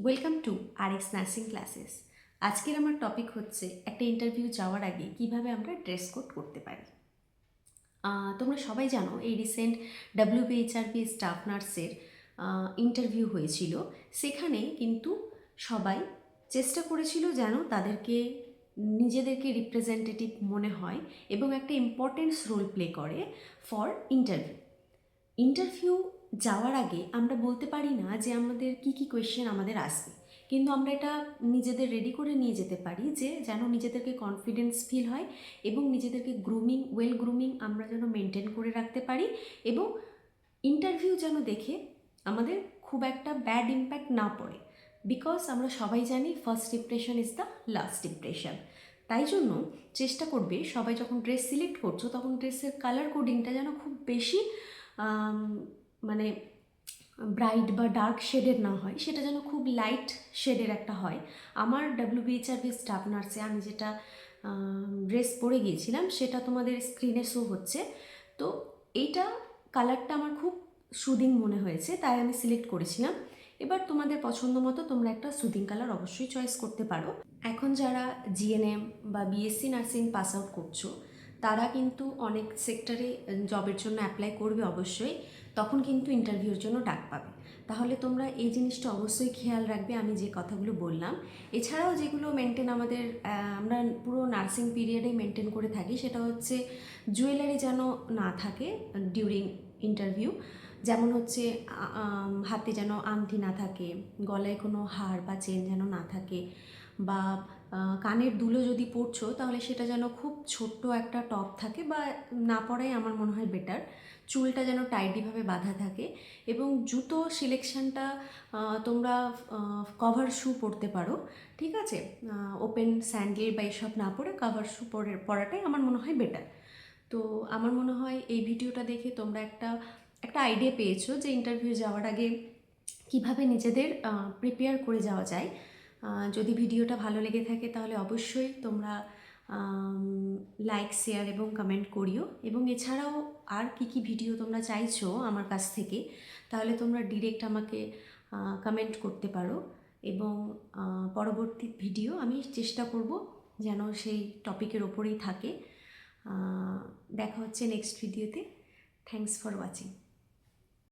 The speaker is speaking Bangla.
Welcome to RX nursing classes. আজকের আমার টপিক হচ্ছে একটা ইন্টারভিউ যাওয়ার আগে কিভাবে আমরা ড্রেস কোড করতে পারি। তোমরা সবাই জানো এই রিসেন্ট WBHRB স্টাফ নার্সের ইন্টারভিউ হয়েছিল। সেখানে কিন্তু সবাই চেষ্টা করেছিল যেন তাদেরকে নিজেদেরকে রিপ্রেজেন্টেটিভ মনে হয় এবং একটা ইম্পর্টেন্স রোল প্লে করে ফর ইন্টারভিউ যাওয়ার আগে আমরা বলতে পারি না যে আমাদের কি কি কোয়েশ্চেন আমাদের আসবে, কিন্তু আমরা এটা নিজেদের রেডি করে নিয়ে যেতে পারি যে যেন নিজেদেরকে কনফিডেন্স ফিল হয় এবং নিজেদেরকে ওয়েল গ্রুমিং আমরা যেন মেনটেন করে রাখতে পারি এবং ইন্টারভিউ যেন দেখে আমাদের খুব একটা ব্যাড ইম্প্যাক্ট না পড়ে। বিকজ আমরা সবাই জানি first impression is the last impression. তাই জন্য চেষ্টা করবে সবাই যখন ড্রেস সিলেক্ট করছো তখন ড্রেসের কালার কোডিংটা যেন খুব বেশি মানে ব্রাইট বা ডার্ক শেডের না হয়, সেটা যেন খুব লাইট শেডের একটা হয়। আমার WBHRB স্টাফ নার্সে আমি যেটা ড্রেস পরে গিয়েছিলাম সেটা তোমাদের স্ক্রিনে শো হচ্ছে। তো এইটা কালারটা আমার খুব সুদিং মনে হয়েছে, তাই আমি সিলেক্ট করেছিলাম। এবার তোমাদের পছন্দ মতো তোমরা একটা সুদিং কালার অবশ্যই চয়েস করতে পারো। এখন যারা GNM বা BSc নার্সিং পাস আউট করছো তারা কিন্তু অনেক সেক্টরে জবের জন্য অ্যাপ্লাই করবে অবশ্যই, তখন কিন্তু ইন্টারভিউর জন্য ডাক পাবে। তাহলে তোমরা এই জিনিসটা অবশ্যই খেয়াল রাখবে আমি যে কথাগুলো বললাম। এছাড়াও যেগুলো মেনটেন আমাদের আমরা পুরো নার্সিং পিরিয়ডে মেনটেন করে থাকি সেটা হচ্ছে জুয়েলারি যেন না থাকে ডিউরিং ইন্টারভিউ। যেমন হচ্ছে হাতে যেন আংটি না থাকে, গলায় কোনো হার বা চেন যেন না থাকে, বা কানের দুলো যদি পরছো তাহলে সেটা যেন খুব ছোট্ট একটা টপ থাকে, বা না পরাই আমার মনে হয় বেটার। চুলটা যেন টাইটলিভাবে বাঁধা থাকে এবং জুতো সিলেকশনটা তোমরা কভার শু পরতে পারো, ঠিক আছে? ওপেন স্যান্ডেল বা এসব না পরে কভার শু পরাটাই আমার মনে হয় বেটার। তো আমার মনে হয় এই ভিডিওটা দেখে তোমরা একটা আইডিয়া পেয়েছো যে ইন্টারভিউ যাওয়ার আগে কিভাবে নিজেদের প্রিপেয়ার করে যাওয়া যায়। যদি ভিডিওটা ভালো লেগে থাকে তাহলে অবশ্যই তোমরা লাইক, শেয়ার এবং কমেন্ট করিও। এবং এছাড়াও আর কি কি ভিডিও তোমরা চাইছো আমার কাছ থেকে তাহলে তোমরা ডিরেক্ট আমাকে কমেন্ট করতে পারো, এবং পরবর্তী ভিডিও আমি চেষ্টা করব যেন সেই টপিকের ওপরেই থাকে। দেখা হচ্ছে নেক্সট ভিডিওতে। Thanks for watching.